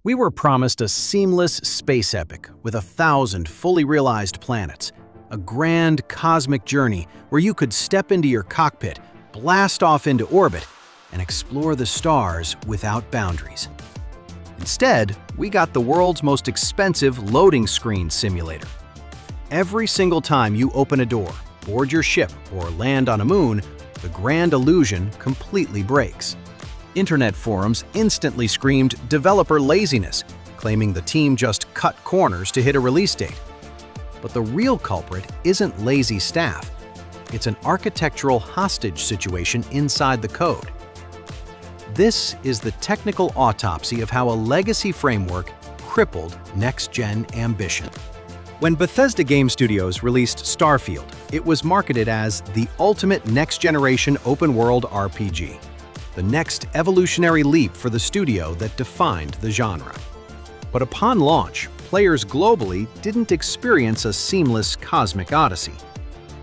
We were promised a seamless space epic with 1,000 fully realized planets, a grand cosmic journey where you could step into your cockpit, blast off into orbit, and explore the stars without boundaries. Instead, we got the world's most expensive loading screen simulator. Every single time you open a door, board your ship, or land on a moon, the grand illusion completely breaks. Internet forums instantly screamed developer laziness, claiming the team just cut corners to hit a release date. But the real culprit isn't lazy staff. It's an architectural hostage situation inside the code. This is the technical autopsy of how a legacy framework crippled next-gen ambition. When Bethesda Game Studios released Starfield, it was marketed as the ultimate next-generation open-world RPG, the next evolutionary leap for the studio that defined the genre. But upon launch, players globally didn't experience a seamless cosmic odyssey.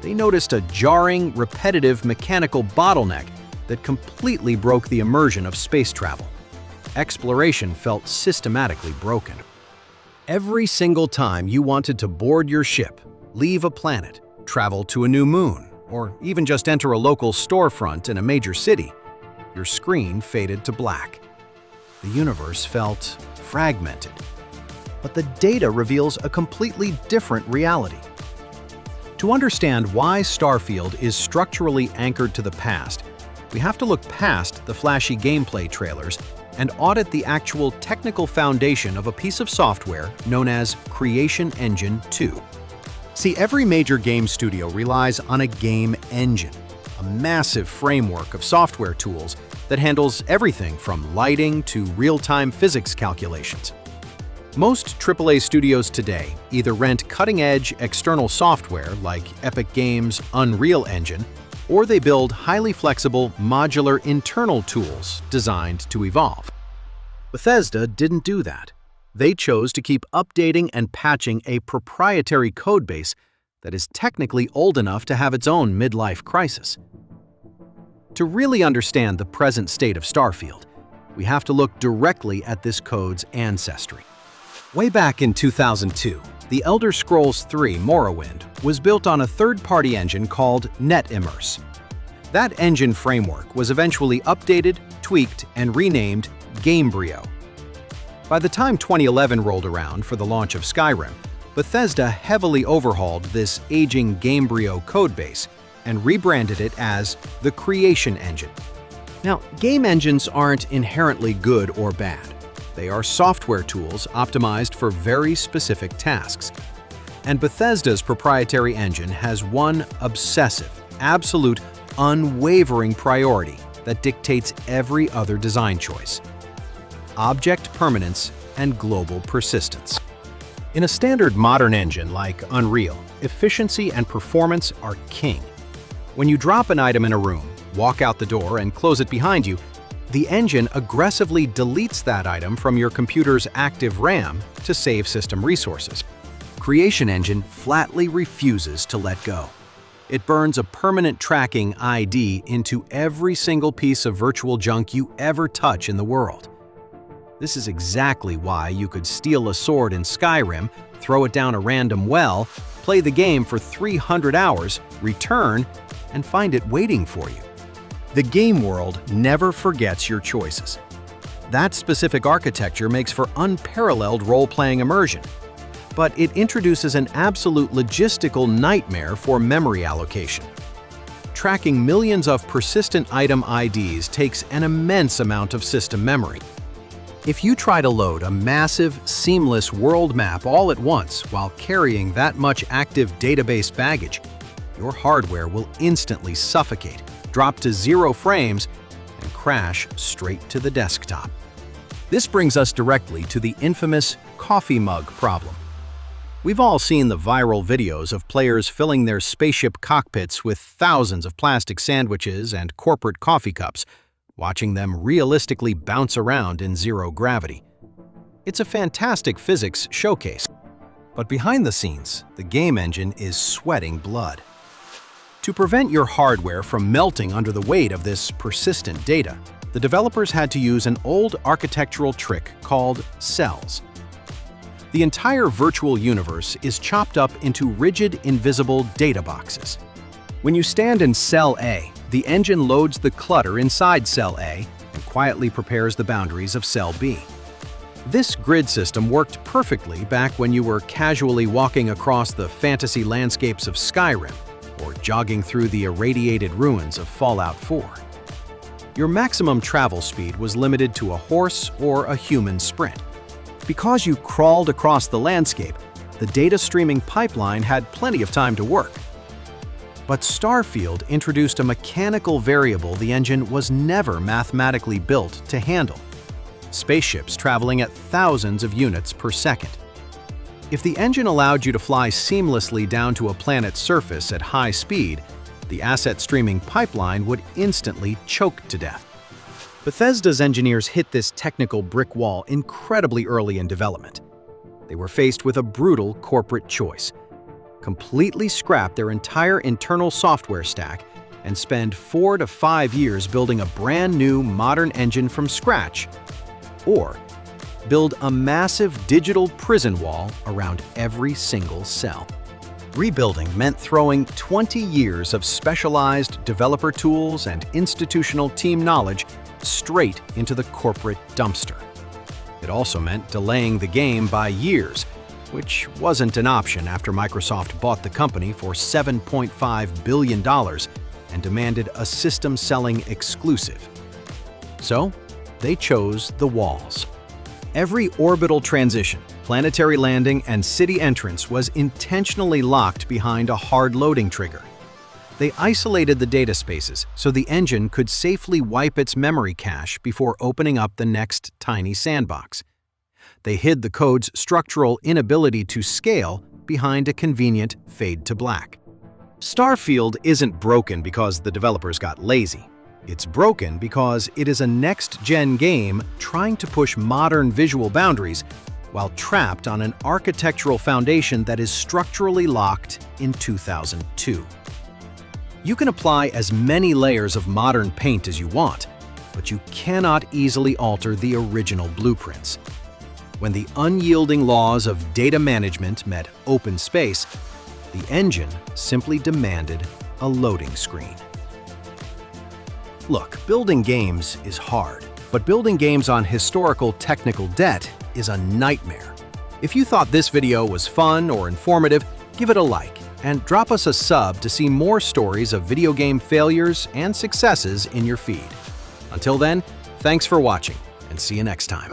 They noticed a jarring, repetitive mechanical bottleneck that completely broke the immersion of space travel. Exploration felt systematically broken. Every single time you wanted to board your ship, leave a planet, travel to a new moon, or even just enter a local storefront in a major city, your screen faded to black. The universe felt fragmented. But the data reveals a completely different reality. To understand why Starfield is structurally anchored to the past, we have to look past the flashy gameplay trailers and audit the actual technical foundation of a piece of software known as Creation Engine 2. See, every major game studio relies on a game engine, a massive framework of software tools that handles everything from lighting to real-time physics calculations. Most AAA studios today either rent cutting-edge external software like Epic Games' Unreal Engine, or they build highly flexible, modular internal tools designed to evolve. Bethesda didn't do that. They chose to keep updating and patching a proprietary codebase that is technically old enough to have its own midlife crisis. To really understand the present state of Starfield, we have to look directly at this code's ancestry. Way back in 2002, The Elder Scrolls III: Morrowind was built on a third-party engine called NetImmerse. That engine framework was eventually updated, tweaked, and renamed Gamebryo. By the time 2011 rolled around for the launch of Skyrim, Bethesda heavily overhauled this aging Gamebryo codebase and rebranded it as the Creation Engine. Now, game engines aren't inherently good or bad. They are software tools optimized for very specific tasks. And Bethesda's proprietary engine has one obsessive, absolute, unwavering priority that dictates every other design choice: object permanence and global persistence. In a standard modern engine like Unreal, efficiency and performance are king. When you drop an item in a room, walk out the door, and close it behind you, the engine aggressively deletes that item from your computer's active RAM to save system resources. Creation Engine flatly refuses to let go. It burns a permanent tracking ID into every single piece of virtual junk you ever touch in the world. This is exactly why you could steal a sword in Skyrim, throw it down a random well, play the game for 300 hours, return, and find it waiting for you. The game world never forgets your choices. That specific architecture makes for unparalleled role-playing immersion, but it introduces an absolute logistical nightmare for memory allocation. Tracking millions of persistent item IDs takes an immense amount of system memory. If you try to load a massive, seamless world map all at once while carrying that much active database baggage, your hardware will instantly suffocate, drop to 0 frames, and crash straight to the desktop. This brings us directly to the infamous coffee mug problem. We've all seen the viral videos of players filling their spaceship cockpits with thousands of plastic sandwiches and corporate coffee cups, watching them realistically bounce around in zero gravity. It's a fantastic physics showcase, but behind the scenes, the game engine is sweating blood. To prevent your hardware from melting under the weight of this persistent data, the developers had to use an old architectural trick called cells. The entire virtual universe is chopped up into rigid, invisible data boxes. When you stand in Cell A, the engine loads the clutter inside Cell A and quietly prepares the boundaries of Cell B. This grid system worked perfectly back when you were casually walking across the fantasy landscapes of Skyrim or jogging through the irradiated ruins of Fallout 4. Your maximum travel speed was limited to a horse or a human sprint. Because you crawled across the landscape, the data streaming pipeline had plenty of time to work. But Starfield introduced a mechanical variable the engine was never mathematically built to handle: spaceships traveling at thousands of units per second. If the engine allowed you to fly seamlessly down to a planet's surface at high speed, the asset streaming pipeline would instantly choke to death. Bethesda's engineers hit this technical brick wall incredibly early in development. They were faced with a brutal corporate choice: completely scrap their entire internal software stack and spend 4 to 5 years building a brand new modern engine from scratch, or build a massive digital prison wall around every single cell. Rebuilding meant throwing 20 years of specialized developer tools and institutional team knowledge straight into the corporate dumpster. It also meant delaying the game by years, which wasn't an option after Microsoft bought the company for $7.5 billion and demanded a system-selling exclusive. So, they chose the walls. Every orbital transition, planetary landing, and city entrance was intentionally locked behind a hard loading trigger. They isolated the data spaces so the engine could safely wipe its memory cache before opening up the next tiny sandbox. They hid the code's structural inability to scale behind a convenient fade to black. Starfield isn't broken because the developers got lazy. It's broken because it is a next-gen game trying to push modern visual boundaries while trapped on an architectural foundation that is structurally locked in 2002. You can apply as many layers of modern paint as you want, but you cannot easily alter the original blueprints. When the unyielding laws of data management met open space, the engine simply demanded a loading screen. Look, building games is hard, but building games on historical technical debt is a nightmare. If you thought this video was fun or informative, give it a like and drop us a sub to see more stories of video game failures and successes in your feed. Until then, thanks for watching and see you next time.